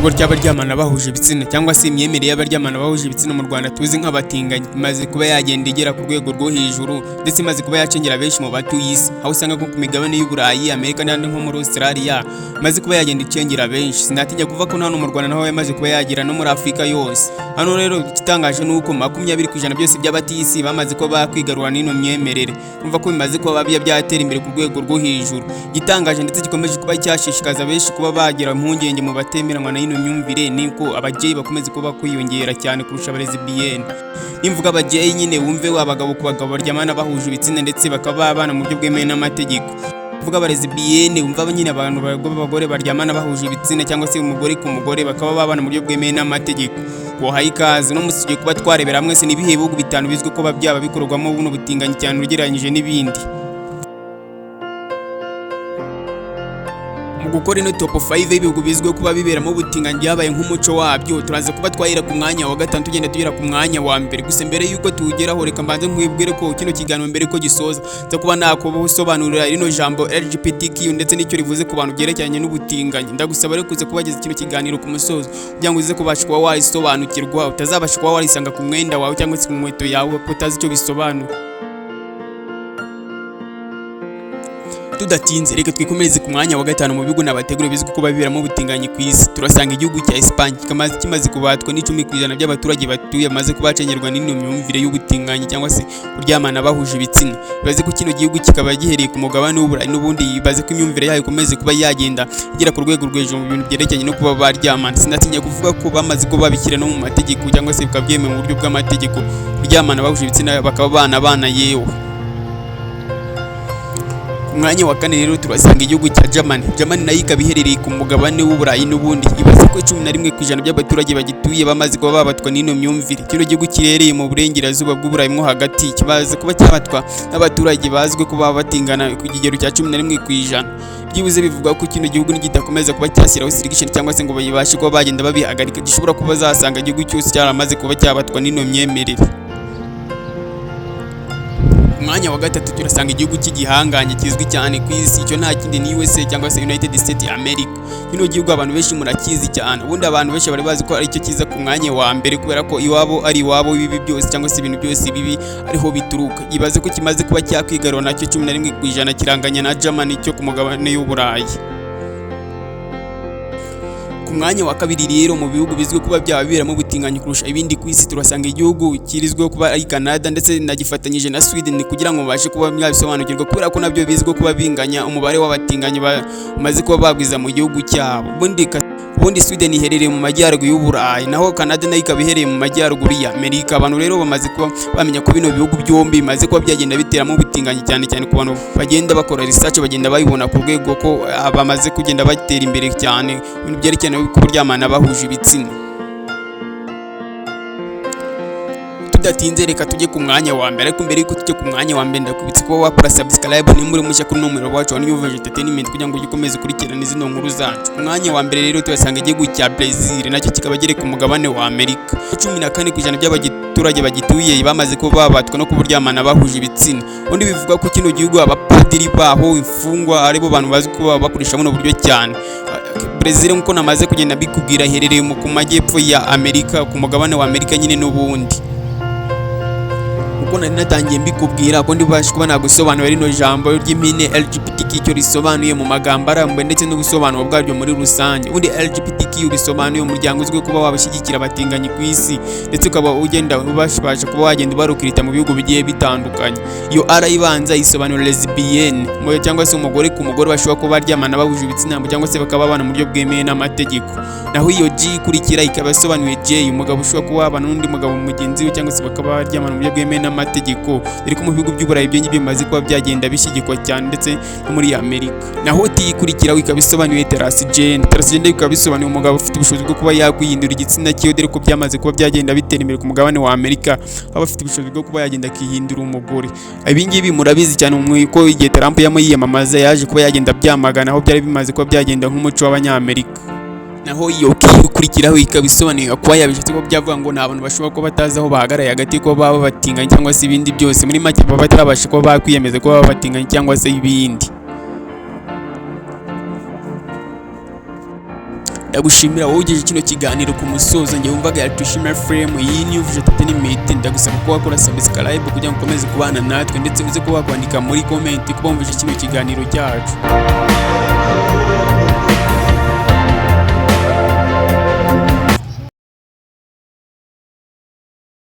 ihuriro ry'abaryamana bahuje ibitsina cyangwa se imyemerere y'abaryamana bahuje ibitsina mu Rwanda tuzi nk'abatinganyi imaze kuba yagenda igera ku rwego rwo hejuru ndetse imaze kuba yacengera benshi mu batuye isi, aho usanga nko ku migabane y'Uburayi, Amerika n'ahandi nko muri Australia imaze kuba yagenda icengera benshi. Sinatinya kuvuga ko hano mu Rwanda naho yamaze kuba yagira no muri Afurika yose. Hano rero ikitangaje nuko 20% byose by'abatuye isi bamaze kuba bakwigarura n'ino myemerere, umva ko bimaze kuba byatera imbere ku rwego rwo hejuru. Gitangaje ndetse gikomeje kuba cyashishikaza benshi kuba bagira impungenge mu batemeranywa na ino myumvire niko abajyeyi bakomeze kuba kwiyongera cyane kurusha abarezi BN. Imvuga abajyeyi nyine wumve abagabo ku bagabo baryamana bahuje ibitsina ndetse bakaba babana mu buryo bwemewe n'amategeko. Vuga abarezi BN wumva nyine abantu b'abagore baryamana bahuje ibitsina cyangwa se umugore ku mugore bakaba babana mu buryo bwemewe n'amategeko. Wahaye ikaze no musije kuba twarebera hamwe se nibihe bihugu bitanu bizwe ko babyaba bikorwamo buno butinganyi cyane ugereranyije n'ibindi. Mu gukora ino top 5 y'ibihugu bizwe kuba biberamo ubutinganyi byabaye nk'umuco wabyo, turaza kuba twahera ku mwanya wa gatanu tugenda tugera ku mwanya wa mbere. Gusa mbere yuko tuwugeraho reka mbanze nkwibwire ko kino kiganiro mbere ko gisoza nza kuba nakubusobanurira rino jambo LGBTQ ndetse n'icyo rivuze ku bantu byerekeranye n'ubutinganyi. Ndagusaba rero kuze kubageza kino kiganiro ku musozo kugira ngo uze kubasha kuba warisobanukirwa, utazabasha kuba warisanga ku mwenda wawe cyangwa se ku nkweto yawe ko utazi icyo bisobanura. Tudatinze reka twikomereze ku mwanya wa gatanu mu bihugu n'abategura bizwi ko babiberamo ubutinganyi ku isi. Turasanga igihugu cya Espagne kimaze kubatwa n'10% by'abaturage batuye maze kubacengerwa n'ino myumvire y'ubutinganyi cyangwa se kuryamana bahuje ibitsina. Baze ko kino gihugu kikaba gihereye ku mugabane w'Uburayi n'ubundi baze ko imyumvire yayo ikomeze kuba yagenda igera ku rwego rw'ejo mu bintu byerekeranye no kuba baryamana. Sinatinya kuvuga ko bamaze ko babikira no mu mategeko cyangwa se bikabyemewe mu buryo bw'amategeko kuryamana bahuje ibitsina bakaba bana yewe. Umwanya wa kane rero turasanga igihugu cya Germany nayo ikaba iherereye ku mugabane w'Uburayi n'ubundi ibaze ko 11% by'abaturage bagituye bamaze kuba babatwa n'ino myumvire. Kino gihugu kirereye mu burengerazuba bw'Uburayi mo hagati kibaze kuba cyabatwa n'abaturage bazwe kuba batingana ku kigero cya 11%. Byibuze bivuga ko kino gihugu nigitakomeza kuba cyashyiraho restriction cyangwa se ngo bayibashe kuba bagenda babihagarika gishobora kuba zasanga igihugu cyose cyaramaze kuba cyabatwa n'ino myemerere. Umwanya wa gatatu turasanga igihugu cy'igihanganye kizwi cyane ku isi, icyo nta kindi ni USA cyangwa se United States America. Kino gihugu abantu benshi murakizi cyane, ubundi abantu benshi bari bazi ko ari cyo kiza ku mwanya wa mbere kubera ko iwabo ari iwabo bibi byose cyangwa se ibintu byose bibi ariho bituruka. Ibaze ko kimaze kuba cyakwigarura nacyo 11% kiranganya na Germany cyo ku mugabane y'Uburayi. Ku mwanya wa kabiri rero mu bihugu bizwe kuba byababeramo ubutinganyi kurusha ibindi ku isi turasanga igihugu kirizwe kuba ari Canada ndetse nagifatanyije na Sweden kugira ngo babashe kuba mwabisobanukirwa kubera ko nabyo bizwe kuba binganya umubare w'abatinganyi bamaze kuba bagwiza mu gihugu cyabo. Ubundi Sweden iherereye mu majyaruguru y'Uburayi naho Canada nayo ikaba iherereye mu majyaruguru ya Amerika. Abantu rero bamaze kuba bamenya ko bino bihugu byombi bimaze kuba byagenda biteramo ubutinganyi cyane ku bantu bagenda bakora research bagenda bayibona ku rwego ko bamaze kugenda batera imbere cyane ibintu byerekeranye no kuryamana bahuje ibitsina. Tudatinze reka tujye ku mwanya wa mbere, ariko mbere yuko tujye ku mwanya wa mbere ndakubitse kuba wakora subscribe ni muri mushya kuri nomero wacu wa New Entertainment kugira ngo ugikomeze kurikirana izino nkuru zacu. Ku mwanya wa mbere rero turasanga igihugu cya Brazil nacyo kikaba gere ku mugabane wa Amerika. 14% by'abaturage bagituye bamaze kuba babatwa no kuburyamana bahuje ibitsina. Undi bivuga ko kino gihugu abapadiri baho imfungwa aribo bantu bazi kuba bakoresha buno buryo cyane. Brazil nkuko namaze kugenda bikubwira iherereye mu majyepfo ya Amerika ku mugabane wa Amerika nyine n'ubundi. Uko nari natangiye mbikubwira ko ndibashe kuba nagusobanura rino jambo ry'impine LGBTQ icyo risobanuye mu magambo arambuye ndetse n'ubusobanuro bwaryo muri rusange. Ubundi LGBTQ bisobanuye umuryango uzwi kuba wabashyigikira abatinganyi ku isi ndetse ukaba ugenda ubashaje kuba wagenda barukirita mu bihugu bigiye bitandukanye. Iyo R ibanza isobanura lesbian cyangwa se umugore ku mugore bashobora kuba baryamana bahuje ibitsina cyangwa se bakaba babana mu buryo bwemewe n'amategeko. Naho iyo G ikurikira ikaba isobanuye J umugabo ushobora kuba babana n'undi mugabo mugenzi we cyangwa se bakaba baryamana mu buryo bwemewe n'amategeko. Ariko mu bihugu by'Uburayi byo ngibyo bimaze kuba byagenda bishyigikwa cyane ndetse no muri Amerika. Naho T ikurikiraho ikaba isobanuye transgender. Transgender ikaba bisobanuye umugabo ufite ubushobozi bwo kuba yakwihindura igitsina cyiwe, dore ko byamaze kuba byagenda bitera imbere ku mugabane wa Amerika, aba afite ubushobozi bwo kuba yagenda akihindura umugore. Ibi ngibi murabizi cyane ko igihe Trump yiyamamaza yaje kuba yagenda byamagana aho byari bimaze kuba byagenda nk'umuco w'abanyamerika. Naho iyo ikurikiraho ikaba isobanuye kuba yabishatse ko byavuga ngo nta bantu bashobora kuba batazi aho bahagaraye hagati ko baba batinganye cyangwa se ibindi byose. Muri make baba batarabasha kuba bakwiyemeza ko baba batinganye cyangwa se ibindi. Ndagushimira wowe ugejeje kino kiganiro ku musozo. Njye wumvaga ya Tushima FM, iyi ni Uvuje Entertainment. Ndagusaba ko wakora subscribe kugira ngo ukomeze kubana natwe, ndetse uze kuba wakwandika muri comment kuba wumvise kino kiganiro cyacu.